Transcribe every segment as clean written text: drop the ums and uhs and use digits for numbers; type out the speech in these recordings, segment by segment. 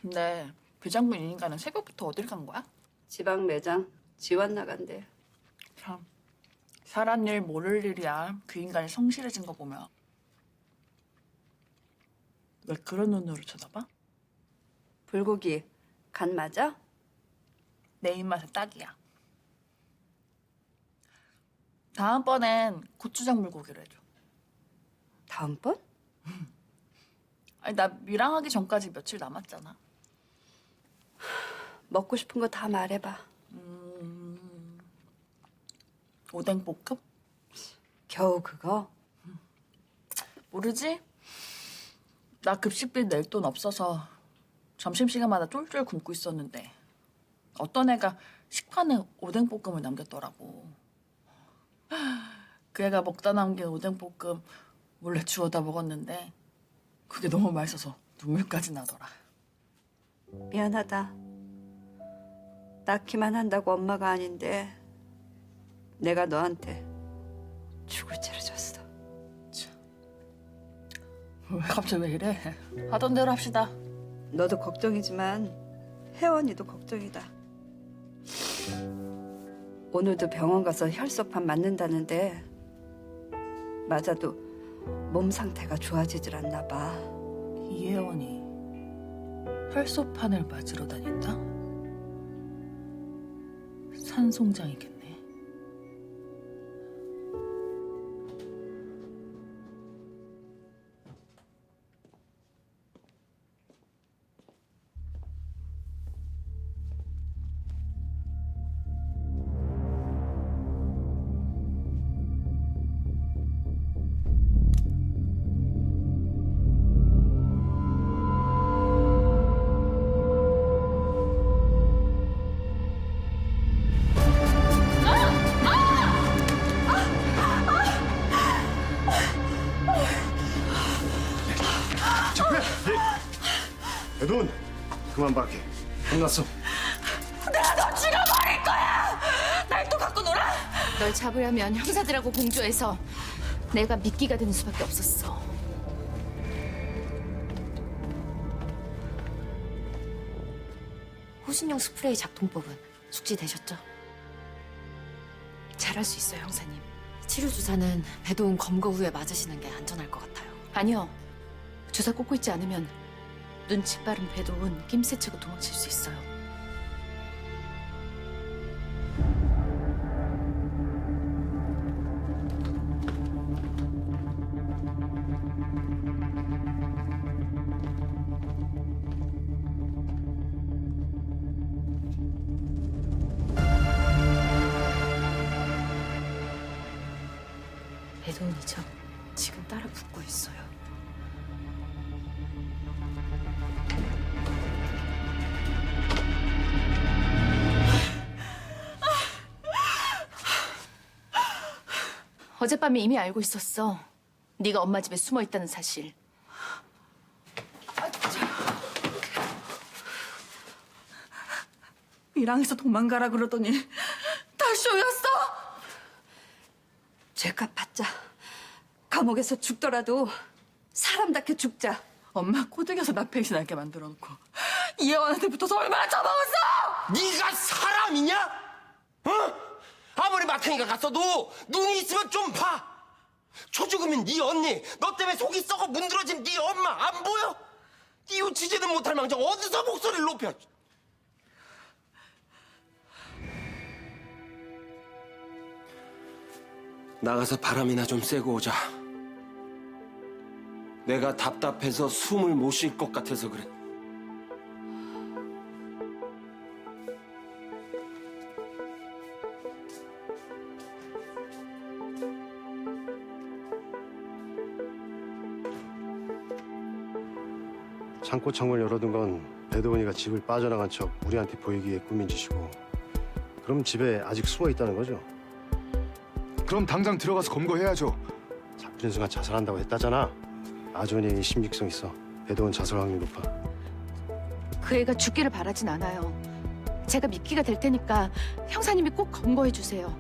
근데 비장군 인인가는 새벽부터 어딜 간 거야? 지방 매장 지원 나간대. 참, 살한 일 모를 일이야. 그 인간이 성실해진 거 보면. 왜 그런 눈으로 쳐다봐? 불고기 간 맞아? 내 입맛에 딱이야. 다음번엔 고추장 물고기로 해줘. 다음번? 아니, 나 밀항하기 전까지 며칠 남았잖아. 먹고 싶은 거 다 말해봐. 오뎅볶음? 겨우 그거? 모르지? 나 급식비 낼 돈 없어서 점심시간마다 쫄쫄 굶고 있었는데 어떤 애가 식판에 오뎅볶음을 남겼더라고. 그 애가 먹다 남긴 오뎅볶음 몰래 주워다 먹었는데 그게 너무 맛있어서 눈물까지 나더라. 미안하다. 낳기만 한다고 엄마가 아닌데 내가 너한테 죽을 죄를 졌어. 왜 갑자기 왜 이래? 하던 대로 합시다. 너도 걱정이지만 혜원이도 걱정이다. 오늘도 병원 가서 혈소판 맞는다는데 맞아도 몸 상태가 좋아지질 않나 봐. 이혜원이 혈소판을 맞으러 다닌다? 산송장이겠네. 배돈 그만 밖에 혼났어. 내가 너 죽여버릴 거야! 날 또 갖고 놀아? 널 잡으려면 형사들하고 공조해서 내가 미끼가 되는 수밖에 없었어. 호신용 스프레이 작동법은 숙지되셨죠? 잘할 수 있어요, 형사님. 치료 주사는 배도운 검거 후에 맞으시는 게 안전할 것 같아요. 아니요. 주사 꽂고 있지 않으면 눈치 빠른 배도운 낌새 치고 도망칠 수 있어요. 배도운이죠. 지금 따라 붙고 있어요. 어젯밤에 이미 알고 있었어. 네가 엄마 집에 숨어 있다는 사실. 밀항에서 도망가라 그러더니 다 쇼였어? 죄값 받자. 감옥에서 죽더라도 사람답게 죽자. 엄마 꼬드겨서 나 배신하게 만들어놓고 이혜원한테 붙어서 얼마나 처먹었어! 네가 사람이냐? 어? 아무리 마탱이가 갔어도 눈이 있으면 좀 봐. 초죽으면 네 언니, 너 때문에 속이 썩어 문드러진 네 엄마 안 보여? 뉘우치지는 못할 망정 어디서 목소리를 높여? 나가서 바람이나 좀 쐬고 오자. 내가 답답해서 숨을 못 쉴 것 같아서 그래. 창고창을 열어둔 건 배도원이가 집을 빠져나간 척 우리한테 보이기에 꾸민 짓이고, 그럼 집에 아직 숨어 있다는 거죠? 그럼 당장 들어가서 검거해야죠. 잡히는 순간 자살한다고 했다잖아. 아주원이 심직성 있어. 배도원 자살 확률 높아. 그 애가 죽기를 바라진 않아요. 제가 미끼가 될 테니까 형사님이 꼭 검거해 주세요.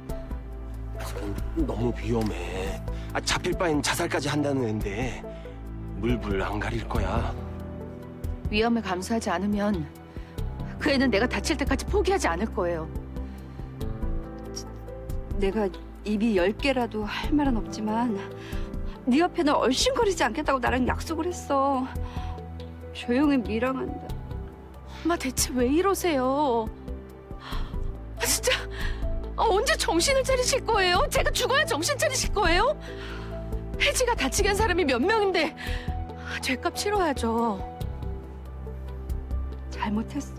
그건 너무 위험해. 잡힐 바엔 자살까지 한다는 앤데 물불 안 가릴 거야. 위험을 감수하지 않으면 그 애는 내가 다칠 때까지 포기하지 않을 거예요. 내가 입이 10개라도 할 말은 없지만 네 옆에는 얼씬거리지 않겠다고 나랑 약속을 했어. 조용히 밀어간다. 엄마 대체 왜 이러세요? 진짜 언제 정신을 차리실 거예요? 제가 죽어야 정신 차리실 거예요? 혜지가 다치게 한 사람이 몇 명인데 죄값 치러야죠. 잘못했어.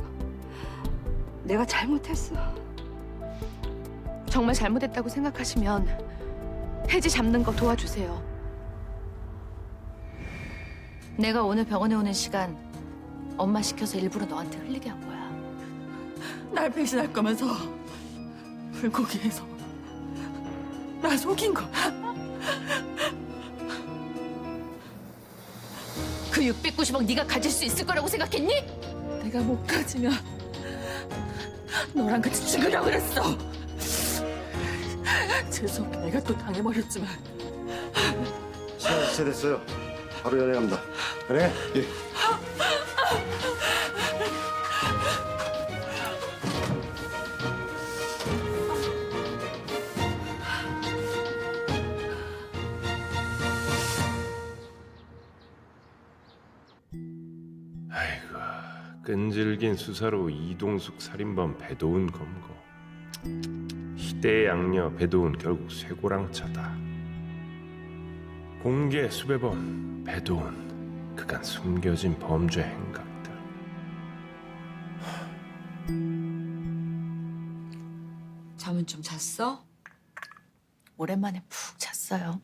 내가 잘못했어. 정말 잘못했다고 생각하시면 혜지 잡는 거 도와주세요. 내가 오늘 병원에 오는 시간 엄마 시켜서 일부러 너한테 흘리게 한 거야. 날 배신할 거면서 불고기에서 나 속인 거야. 그 690억 네가 가질 수 있을 거라고 생각했니? 내가 못 가지면 너랑 같이 죽으려고 그랬어. 재수없게 내가 또 당해버렸지만 시간 지체됐어요. 바로 연행합니다. 연행. 예. 아이고, 끈질긴 수사로 이동숙 살인범 배도훈 검거. 희대의 양녀 배도훈 결국 쇠고랑차다. 공개 수배범 배도훈, 그간 숨겨진 범죄 행각들. 잠은 좀 잤어? 오랜만에 푹 잤어요.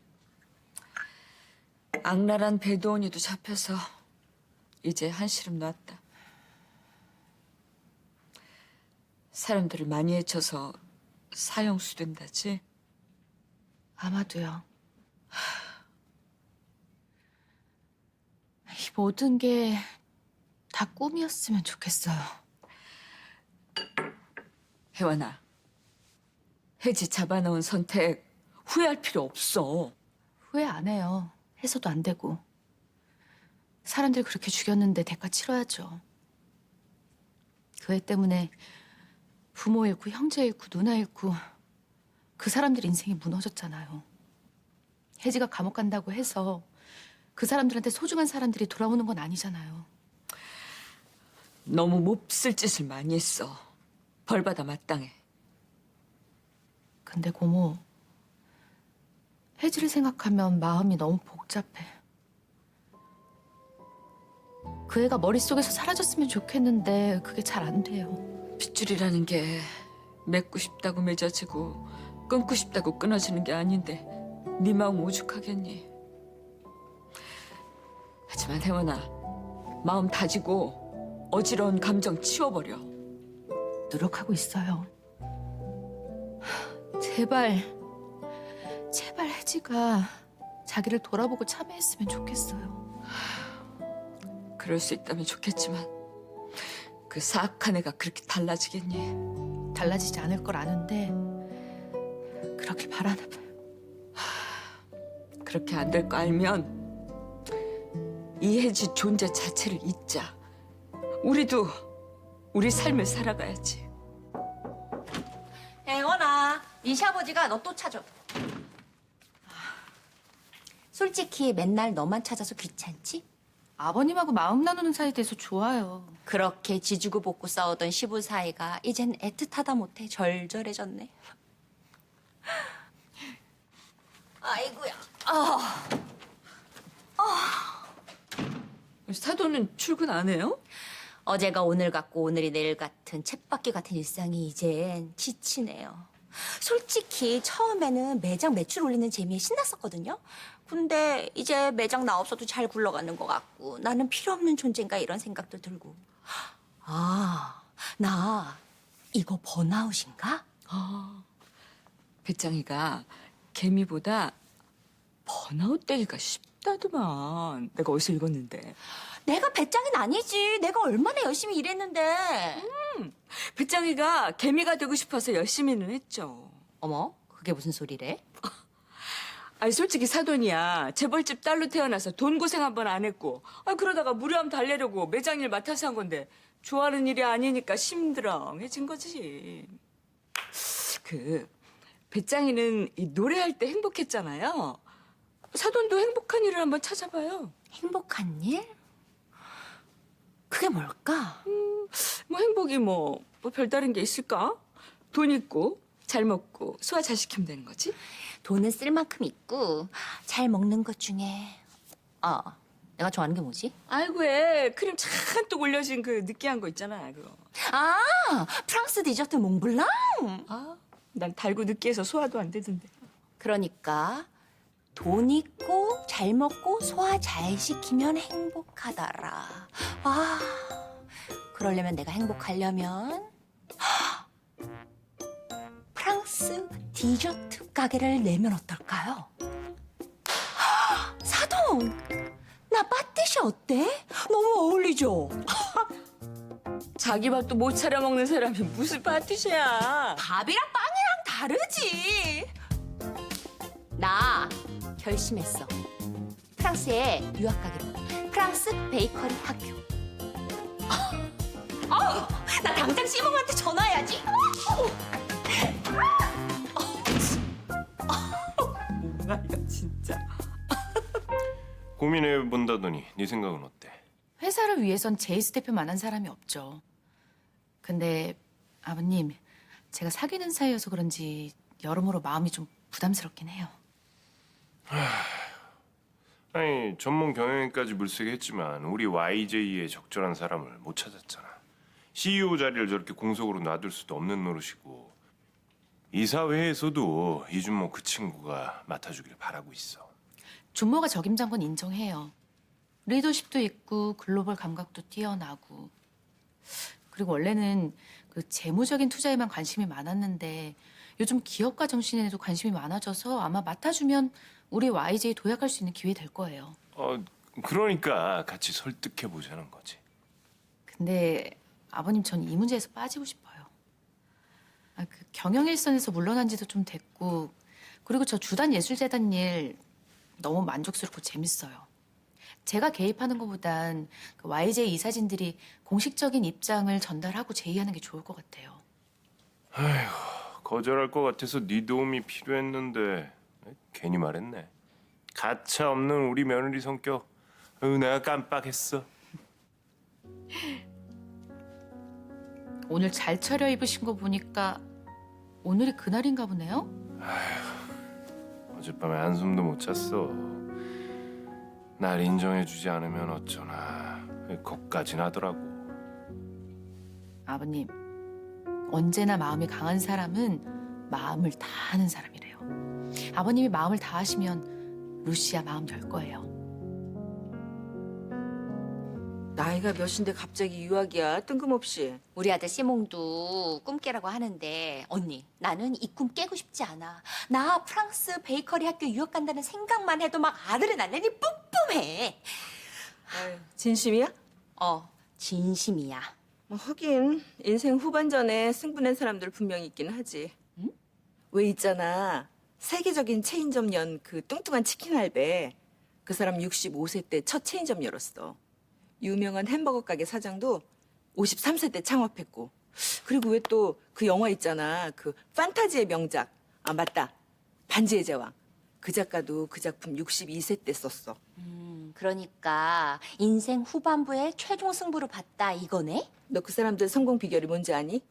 악랄한 배도원이도 잡혀서 이제 한시름 놨다. 사람들을 많이 해쳐서 사형수된다지? 아마도요. 이 모든 게 다 꿈이었으면 좋겠어요. 혜원아, 혜지 잡아놓은 선택 후회할 필요 없어. 후회 안 해요. 해서도 안 되고. 사람들 그렇게 죽였는데 대가 치러야죠. 그 애 때문에 부모 잃고 형제 잃고 누나 잃고 그 사람들 인생이 무너졌잖아요. 혜지가 감옥 간다고 해서 그 사람들한테 소중한 사람들이 돌아오는 건 아니잖아요. 너무 몹쓸 짓을 많이 했어. 벌받아 마땅해. 근데 고모, 혜지를 생각하면 마음이 너무 복잡해. 그 애가 머릿속에서 사라졌으면 좋겠는데 그게 잘 안 돼요. 핏줄이라는 게 맺고 싶다고 맺어지고 끊고 싶다고 끊어지는 게 아닌데 네 마음 오죽하겠니? 하지만 혜원아, 마음 다지고 어지러운 감정 치워버려. 노력하고 있어요. 제발 혜지가 자기를 돌아보고 참여했으면 좋겠어요. 그럴 수 있다면 좋겠지만 그 사악한 애가 그렇게 달라지겠니? 달라지지 않을 걸 아는데 그렇길 바라나 봐요. 그렇게 안 될 거 알면 이혜지 존재 자체를 잊자. 우리도 우리 삶을 살아가야지. 혜원아, 네 시아버지가 너 또 찾아. 솔직히 맨날 너만 찾아서 귀찮지? 아버님하고 마음 나누는 사이 돼서 좋아요. 그렇게 지지고 볶고 싸우던 시부 사이가 이젠 애틋하다 못해 절절해졌네. 아이고야. 사돈은 출근 안 해요? 어제가 오늘 같고 오늘이 내일 같은 쳇바퀴 같은 일상이 이젠 지치네요. 솔직히 처음에는 매장 매출 올리는 재미에 신났었거든요. 근데 이제 매장 나 없어도 잘 굴러가는 것 같고 나는 필요 없는 존재인가 이런 생각도 들고. 아, 나 이거 번아웃인가? 배짱이가 개미보다 번아웃 되기가 쉽다더만. 내가 어디서 읽었는데. 내가 배짱이는 아니지. 내가 얼마나 열심히 일했는데. 배짱이가 개미가 되고 싶어서 열심히는 했죠. 어머, 그게 무슨 소리래? 아니 솔직히 사돈이야. 재벌집 딸로 태어나서 돈 고생 한 번 안 했고, 그러다가 무료함 달래려고 매장 일 맡아서 한 건데 좋아하는 일이 아니니까 심드렁해진 거지. 그 배짱이는 이 노래할 때 행복했잖아요. 사돈도 행복한 일을 한번 찾아봐요. 행복한 일? 그게 뭘까? 뭐 행복이 뭐 별다른 게 있을까? 돈 있고 잘 먹고 소화 잘 시키면 되는 거지. 돈은 쓸 만큼 있고 잘 먹는 것 중에 내가 좋아하는 게 뭐지? 아이고 애 크림 잔뜩 올려진 그 느끼한 거 있잖아 그거. 아, 프랑스 디저트 몽블랑? 난 달고 느끼해서 소화도 안 되던데. 그러니까 돈 있고 잘 먹고 소화 잘 시키면 행복하더라. 그러려면 내가 행복하려면 프랑스 디저트 가게를 내면 어떨까요? 사돈! 나 빠띠시 어때? 너무 어울리죠? 자기 밥도 못 차려 먹는 사람이 무슨 파티시야. 밥이랑 빵이랑 다르지. 나 결심했어. 프랑스에 유학 가기로. 프랑스 베이커리 학교. 나 당장 시몽한테 전화해야지. 뭐야 이거 진짜. 고민해 본다더니 네 생각은 어때? 회사를 위해선 제이스 대표만한 사람이 없죠. 근데 아버님, 제가 사귀는 사이여서 그런지 여러모로 마음이 좀 부담스럽긴 해요. 아니 전문 경영인까지 물색을 했지만 우리 YJ에 적절한 사람을 못 찾았잖아. CEO 자리를 저렇게 공석으로 놔둘 수도 없는 노릇이고 이사회에서도 이준모 그 친구가 맡아주길 바라고 있어. 준모가 적임자인 건 인정해요. 리더십도 있고 글로벌 감각도 뛰어나고, 그리고 원래는 그 재무적인 투자에만 관심이 많았는데 요즘 기업가 정신에도 관심이 많아져서 아마 맡아주면 우리 YJ 도약할 수 있는 기회 될 거예요. 그러니까 같이 설득해 보자는 거지. 근데 아버님, 전 이 문제에서 빠지고 싶어요. 그 경영 일선에서 물러난 지도 좀 됐고, 그리고 저 주단 예술재단 일 너무 만족스럽고 재밌어요. 제가 개입하는 것보단 그 YJ 이사진들이 공식적인 입장을 전달하고 제의하는 게 좋을 것 같아요. 거절할 것 같아서 네 도움이 필요했는데 괜히 말했네. 가차 없는 우리 며느리 성격. 내가 깜빡했어. 오늘 잘 차려입으신 거 보니까 오늘이 그날인가 보네요? 어젯밤에 한숨도 못 잤어. 날 인정해주지 않으면 어쩌나 겁까진 하더라고. 아버님, 언제나 마음이 강한 사람은 마음을 다 하는 사람이래요. 아버님이 마음을 다 하시면 루시아 마음 열 거예요. 나이가 몇인데 갑자기 유학이야 뜬금없이. 우리 아들 시몽도 꿈깨라고 하는데 언니 나는 이 꿈 깨고 싶지 않아. 나 프랑스 베이커리 학교 유학 간다는 생각만 해도 막 아드레날린이 뿜뿜해. 진심이야? 진심이야. 뭐 하긴 인생 후반전에 승부낸 사람들 분명히 있긴 하지. 왜 있잖아. 세계적인 체인점 연 그 뚱뚱한 치킨 할배. 그 사람 65세 때 첫 체인점 열었어. 유명한 햄버거 가게 사장도 53세 때 창업했고. 그리고 왜 또 그 영화 있잖아. 그 판타지의 명작. 맞다. 반지의 제왕. 그 작가도 그 작품 62세 때 썼어. 그러니까 인생 후반부에 최종 승부를 봤다 이거네? 너 그 사람들 성공 비결이 뭔지 아니?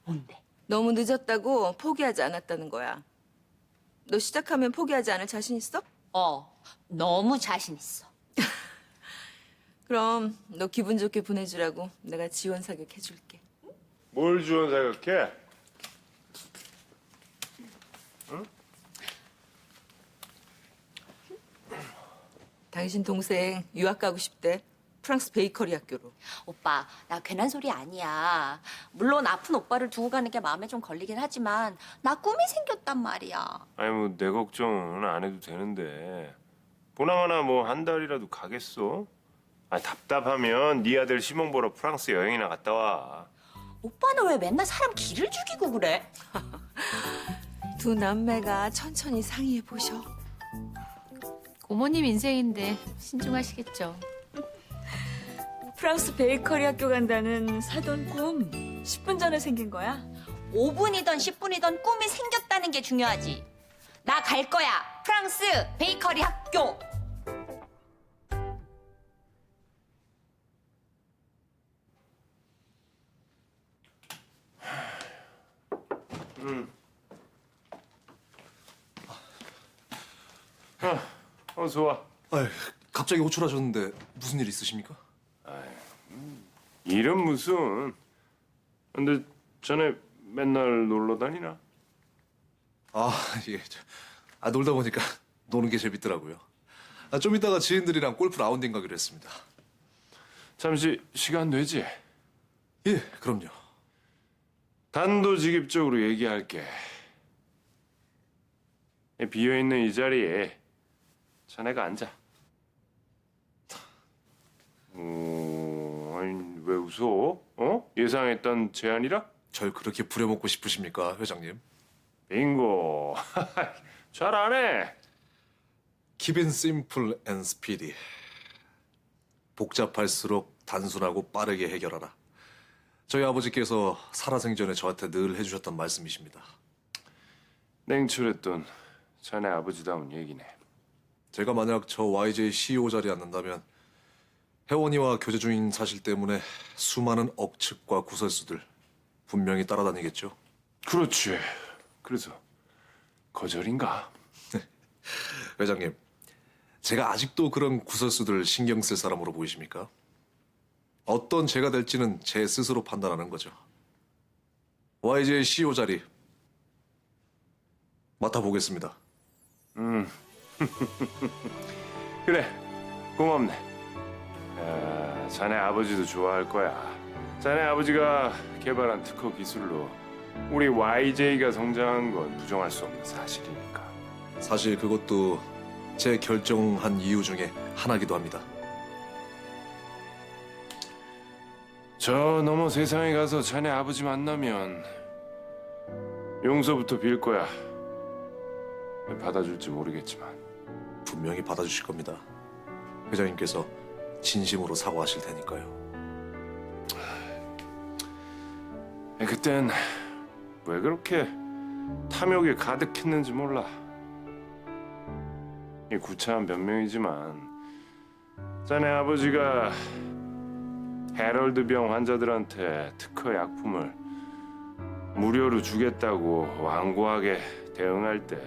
뭔데? 너무 늦었다고 포기하지 않았다는 거야. 너 시작하면 포기하지 않을 자신 있어? 너무 자신 있어. 그럼 너 기분 좋게 보내주라고 내가 지원 사격 해줄게. 뭘 지원 생각해? 당신 동생 유학 가고 싶대. 프랑스 베이커리 학교로. 오빠, 나 괜한 소리 아니야. 물론 아픈 오빠를 두고 가는 게 마음에 좀 걸리긴 하지만 나 꿈이 생겼단 말이야. 아니 뭐 내 걱정은 안 해도 되는데 보나마나 뭐 한 달이라도 가겠어? 답답하면 네 아들 시몬 보러 프랑스 여행이나 갔다 와. 오빠는 왜 맨날 사람 기를 죽이고 그래? 두 남매가 천천히 상의해 보셔. 고모님 인생인데 신중하시겠죠. 프랑스 베이커리 학교 간다는 사돈 꿈 10분 전에 생긴 거야? 5분이던 10분이던 꿈이 생겼다는 게 중요하지. 나 갈 거야. 프랑스 베이커리 학교. 어서 와. 아, 갑자기 호출하셨는데 무슨 일 있으십니까? 일은 무슨. 근데 전에 맨날 놀러 다니나? 아, 예. 놀다 보니까 노는 게 재밌더라고요. 좀 이따가 지인들이랑 골프 라운딩 가기로 했습니다. 잠시 시간 되지? 예, 그럼요. 단도직입적으로 얘기할게. 비어있는 이 자리에 자네가 앉아. 아니, 왜 웃어? 어? 예상했던 제안이라? 절 그렇게 부려먹고 싶으십니까, 회장님? 빙고. 잘하네. Keep it simple and speedy. 복잡할수록 단순하고 빠르게 해결하라. 저희 아버지께서 살아생전에 저한테 늘 해주셨던 말씀이십니다. 냉철했던 자네 아버지다운 얘기네. 제가 만약 저 YJ CEO 자리에 앉는다면 혜원이와 교제 중인 사실 때문에 수많은 억측과 구설수들 분명히 따라다니겠죠. 그렇지. 그래서 거절인가? 회장님, 제가 아직도 그런 구설수들 신경 쓸 사람으로 보이십니까? 어떤 제가 될지는 제 스스로 판단하는 거죠. YJ CEO 자리 맡아보겠습니다. 그래, 고맙네. 자네 아버지도 좋아할 거야. 자네 아버지가 개발한 특허 기술로 우리 YJ가 성장한 건 부정할 수 없는 사실이니까. 사실 그것도 제 결정한 이유 중에 하나기도 합니다. 저 너머 세상에 가서 자네 아버지 만나면 용서부터 빌 거야. 받아줄지 모르겠지만. 분명히 받아주실 겁니다. 회장님께서 진심으로 사과하실 테니까요. 그땐 왜 그렇게 탐욕에 가득했는지 몰라. 이 구차한 변명이지만 자네 아버지가 헤럴드병 환자들한테 특허 약품을 무료로 주겠다고 완고하게 대응할 때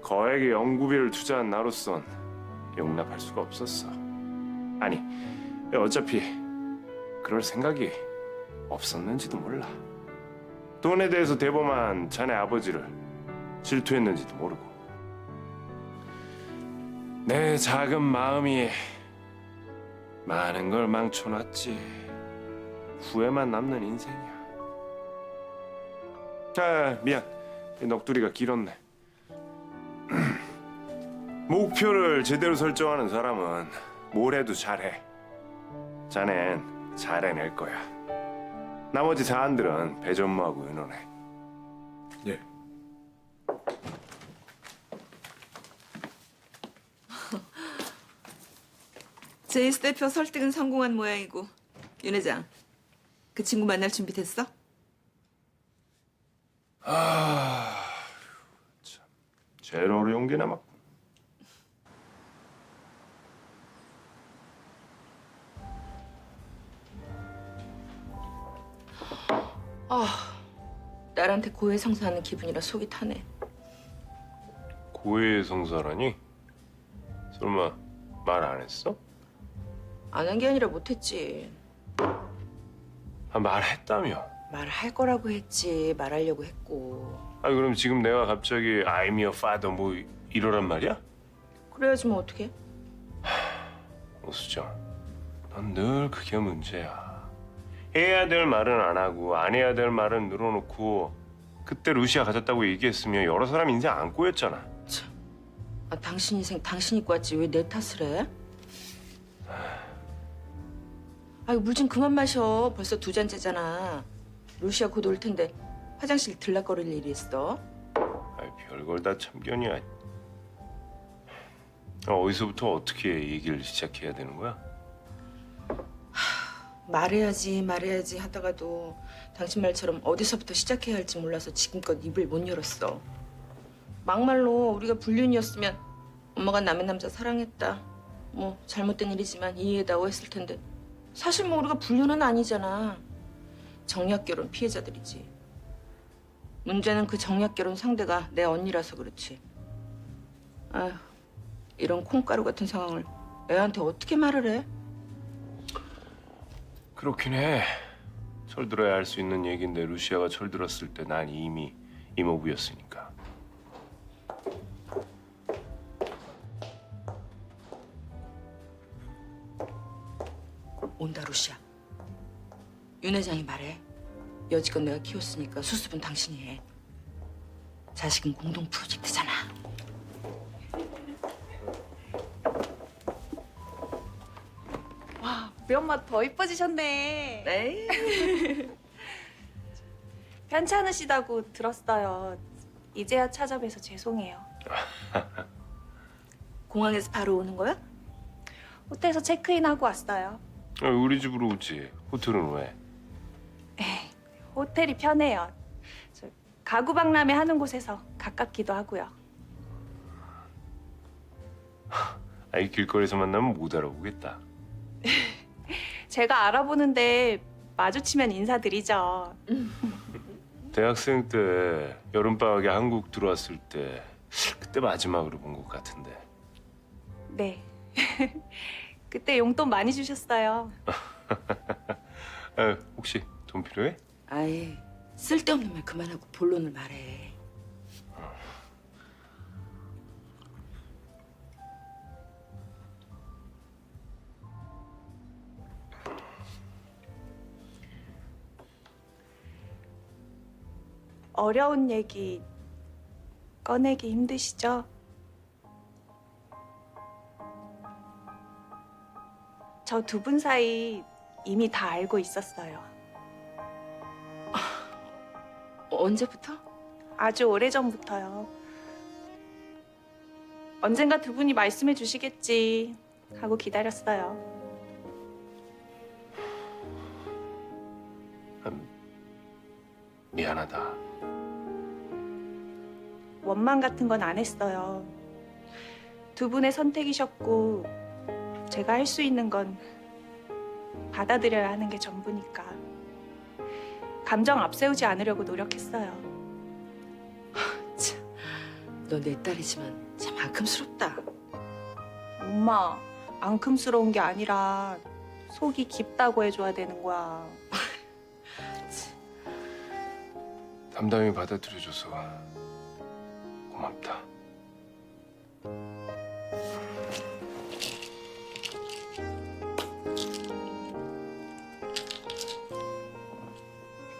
거액의 연구비를 투자한 나로선 용납할 수가 없었어. 아니, 어차피 그럴 생각이 없었는지도 몰라. 돈에 대해서 대범한 자네 아버지를 질투했는지도 모르고. 내 작은 마음이 많은 걸 망쳐놨지. 후회만 남는 인생이야. 미안. 이 넋두리가 길었네. 목표를 제대로 설정하는 사람은 뭘 해도 잘해. 자넨 잘해낼 거야. 나머지 사안들은 배전무하고 의논해. 예. 제이스 대표 설득은 성공한 모양이고 윤 회장, 그 친구 만날 준비 됐어? 제일 어려운 게 남았고. 딸한테 고해성사하는 기분이라 속이 타네. 고해성사라니? 설마 말 안 했어? 안 한 게 아니라 못했지. 말했다며. 말할 거라고 했지. 말하려고 했고. 그럼 지금 내가 갑자기 I'm your father 뭐 이러란 말이야? 그래야지 뭐 어떡해. 오수정, 넌 늘 그게 문제야. 해야 될 말은 안 하고 안 해야 될 말은 늘어놓고 그때 루시아 가졌다고 얘기했으면 여러 사람 인생 안 꼬였잖아. 당신 인생 당신이 꿨지 왜 내 탓을 해? 물 좀 그만 마셔. 벌써 2잔째잖아. 루시아 곧 올 텐데 화장실 들락거릴 일이 있어. 별걸 다 참견이야. 어디서부터 어떻게 얘기를 시작해야 되는 거야? 말해야지 하다가도 당신 말처럼 어디서부터 시작해야 할지 몰라서 지금껏 입을 못 열었어. 막말로 우리가 불륜이었으면 엄마가 남의 남자 사랑했다. 뭐 잘못된 일이지만 이해해다오 했을 텐데 사실 뭐 우리가 불륜은 아니잖아. 정략결혼 피해자들이지. 문제는 그 정략결혼 상대가 내 언니라서 그렇지. 아휴, 이런 콩가루 같은 상황을 애한테 어떻게 말을 해? 그렇긴 해. 철들어야 할 수 있는 얘기인데 루시아가 철들었을 때 난 이미 이모부였으니까. 온다 루시아. 윤 회장이 말해. 여지껏 내가 키웠으니까 수습은 당신이 해. 자식은 공동 프로젝트잖아. 우리 엄마 더 이뻐지셨네. 에이. 편찮으시다고 들었어요. 이제야 찾아뵈서 죄송해요. 공항에서 바로 오는 거야? 호텔에서 체크인하고 왔어요. 우리 집으로 오지. 호텔은 왜? 호텔이 편해요. 저 가구 박람회 하는 곳에서 가깝기도 하고요. 아이 길거리에서 만나면 못 알아보겠다. 제가 알아보는데 마주치면 인사드리죠. 대학생 때 여름방학에 한국 들어왔을 때 그때 마지막으로 본 것 같은데. 네. 그때 용돈 많이 주셨어요. 혹시 돈 필요해? 아예 쓸데없는 말 그만하고 본론을 말해. 어려운 얘기 꺼내기 힘드시죠? 저 두 분 사이 이미 다 알고 있었어요. 언제부터? 아주 오래전부터요. 언젠가 두 분이 말씀해 주시겠지 하고 기다렸어요. 미안하다. 원망 같은 건 안 했어요. 두 분의 선택이셨고 제가 할 수 있는 건 받아들여야 하는 게 전부니까. 감정 앞세우지 않으려고 노력했어요. 너 내 딸이지만 참 앙큼스럽다. 엄마, 앙큼스러운 게 아니라 속이 깊다고 해줘야 되는 거야. 담담히 받아들여줘서 고맙다.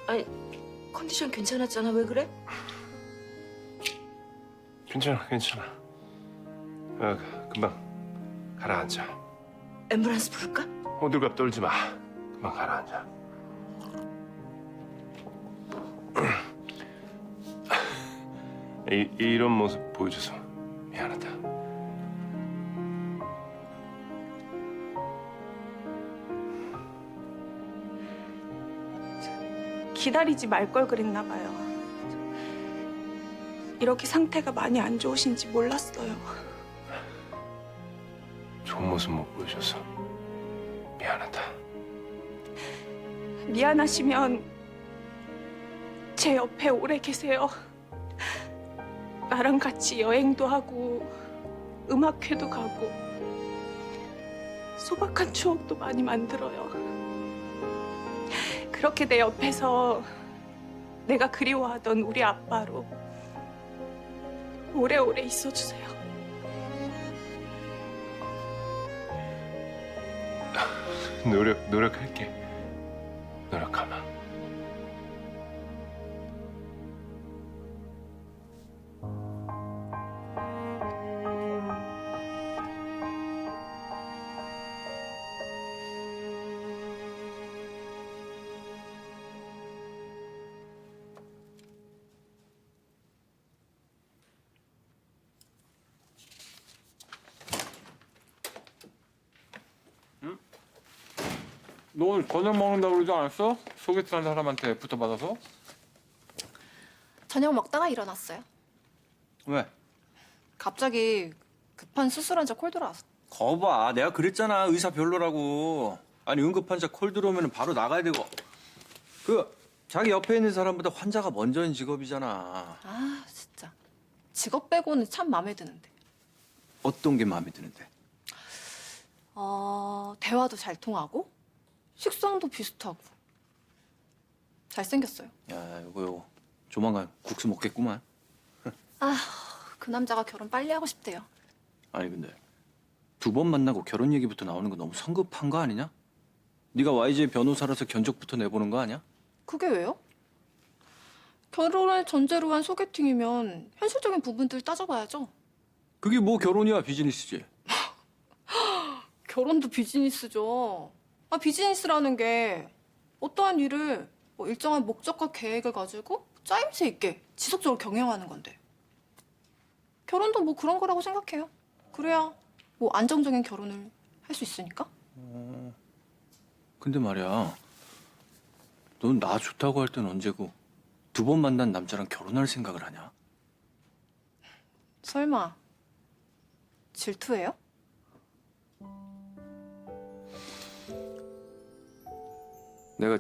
아니 컨디션 괜찮았잖아. 왜 그래? 괜찮아. 금방 가라앉아. 앰뷸런스 부를까? 호들갑 떨지 마. 금방 가라앉아. 이런 모습 보여줘서 미안하다. 기다리지 말 걸 그랬나 봐요. 이렇게 상태가 많이 안 좋으신지 몰랐어요. 좋은 모습 못 보여줘서 미안하다. 미안하시면 제 옆에 오래 계세요. 나랑 같이 여행도 하고 음악회도 가고 소박한 추억도 많이 만들어요. 그렇게 내 옆에서 내가 그리워하던 우리 아빠로 오래오래 있어주세요. 노력할게. 노력하마. 너 오늘 저녁 먹는다고 그러지 않았어? 소개팅한 사람한테 붙어받아서? 저녁 먹다가 일어났어요. 왜? 갑자기 급한 수술환자 콜 들어왔어. 거봐, 내가 그랬잖아. 의사 별로라고. 아니 응급환자 콜 들어오면 바로 나가야 되고. 자기 옆에 있는 사람보다 환자가 먼저인 직업이잖아. 아 진짜. 직업 빼고는 참 마음에 드는데. 어떤 게 마음에 드는데? 대화도 잘 통하고 식성도 비슷하고 잘생겼어요. 야, 요거 조만간 국수 먹겠구만. 그 남자가 결혼 빨리 하고 싶대요. 아니 근데 2번 만나고 결혼 얘기부터 나오는 거 너무 성급한 거 아니냐? 네가 YJ 변호사라서 견적부터 내보는 거 아니야? 그게 왜요? 결혼을 전제로 한 소개팅이면 현실적인 부분들 따져봐야죠. 그게 뭐 결혼이야 비즈니스지. 결혼도 비즈니스죠. 비즈니스라는 게 어떠한 일을 뭐 일정한 목적과 계획을 가지고 짜임새 있게 지속적으로 경영하는 건데. 결혼도 뭐 그런 거라고 생각해요. 그래야 뭐 안정적인 결혼을 할 수 있으니까. 근데 말이야, 넌 나 좋다고 할 땐 언제고 2번 만난 남자랑 결혼할 생각을 하냐? 설마 질투해요? 내가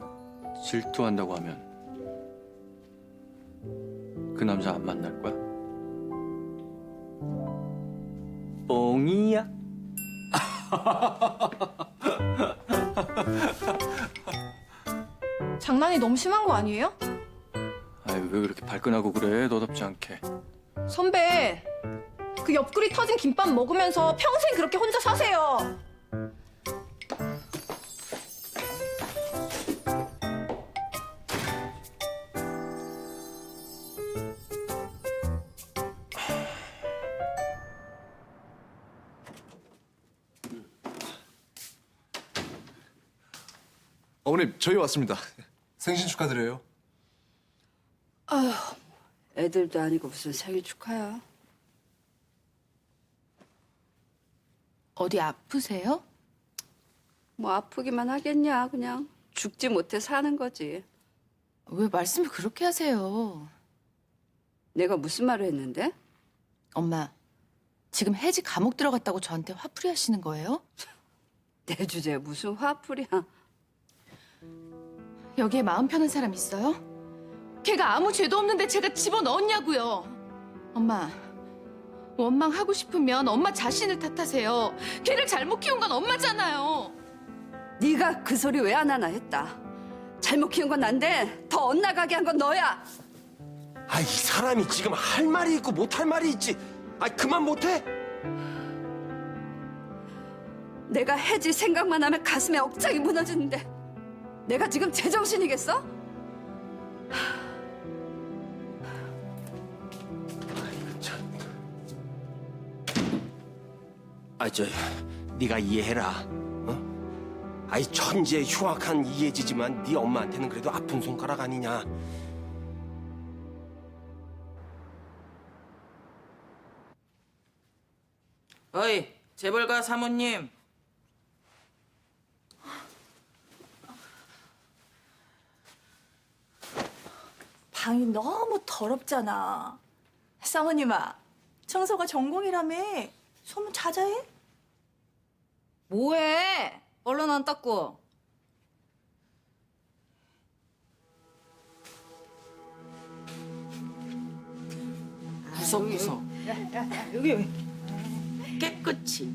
질투한다고 하면 그 남자 안 만날 거야? 뻥이야? 장난이 너무 심한 거 아니에요? 아이, 왜 그렇게 발끈하고 그래? 너답지 않게. 선배, 그 옆구리 터진 김밥 먹으면서 평생 그렇게 혼자 사세요. 어머님, 저희 왔습니다. 생신 축하드려요. 아휴, 애들도 아니고 무슨 생일 축하야. 어디 아프세요? 뭐 아프기만 하겠냐. 그냥 죽지 못해 사는 거지. 왜 말씀을 그렇게 하세요? 내가 무슨 말을 했는데? 엄마, 지금 혜지 감옥 들어갔다고 저한테 화풀이 하시는 거예요? 내 주제에 무슨 화풀이야. 여기에 마음 편한 사람 있어요? 걔가 아무 죄도 없는데 제가 집어넣었냐고요. 엄마, 원망하고 싶으면 엄마 자신을 탓하세요. 걔를 잘못 키운 건 엄마잖아요. 네가 그 소리 왜 안 하나 했다. 잘못 키운 건 난데 더 엇나가게 한 건 너야. 이 사람이 지금 할 말이 있고 못 할 말이 있지. 그만 못해? 내가 혜지 생각만 하면 가슴에 억장이 무너지는데 내가 지금 제정신이겠어? 네가 이해해라. 천재 흉악한 이해지지만 네 엄마한테는 그래도 아픈 손가락 아니냐. 어이, 재벌가 사모님. 방이 너무 더럽잖아. 사모님아, 청소가 전공이라며. 소문 자자해? 뭐해? 얼른 안 닦고. 구석구석. 여기. 깨끗이.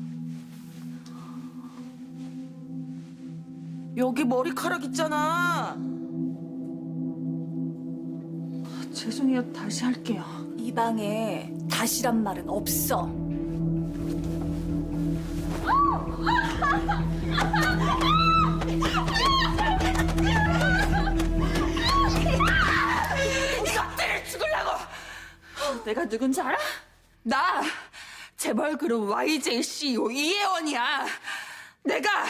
여기 머리카락 있잖아. 죄송해요. 다시 할게요. 이 방에 다시란 말은 없어. 이것들을 죽으려고! 내가 누군지 알아? 나 재벌 그룹 YJ CEO 이혜원이야. 내가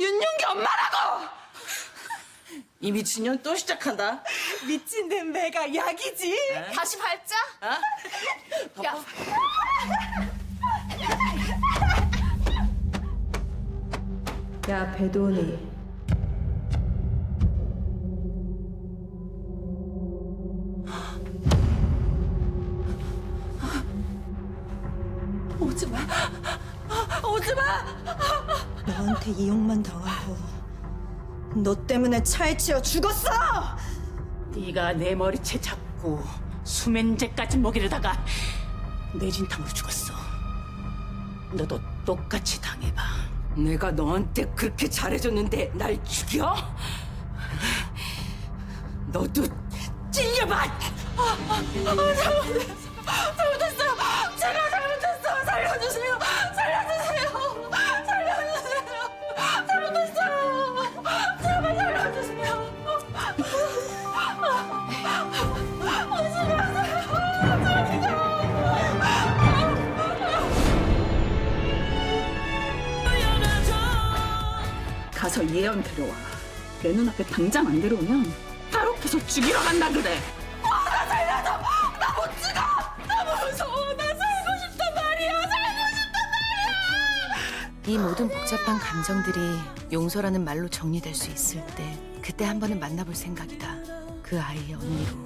윤용기 엄마라고! 이 미친년 또 시작한다. 미친 냄새가 약이지. 다시 밟자. 야. 야, 배도니. 오지 마. 오지 마. 너한테 이용만 당하고 너 때문에 차에 치여 죽었어. 네가 내 머리채 잡고 수면제까지 먹이려다가 뇌진탕으로 죽었어. 너도 똑같이 당해봐. 내가 너한테 그렇게 잘해줬는데 날 죽여? 너도 찔려봐. 잘못했어. 제가 잘못했어. 살려주세요. 살려주세요. 살려주세요. 잘못했어요. 제발 살려주세요. 가서 예언 데려와. 내 눈앞에 당장 안 데려오면 바로 계속 죽이러 간다 그래. 나 살려줘. 나 못 죽어. 나 무서워. 나 살고 싶단 말이야. 살고 싶단 말이야. 이 모든 복잡한 감정들이 용서라는 말로 정리될 수 있을 때 그때 한 번은 만나볼 생각이다. 그 아이의 언니로.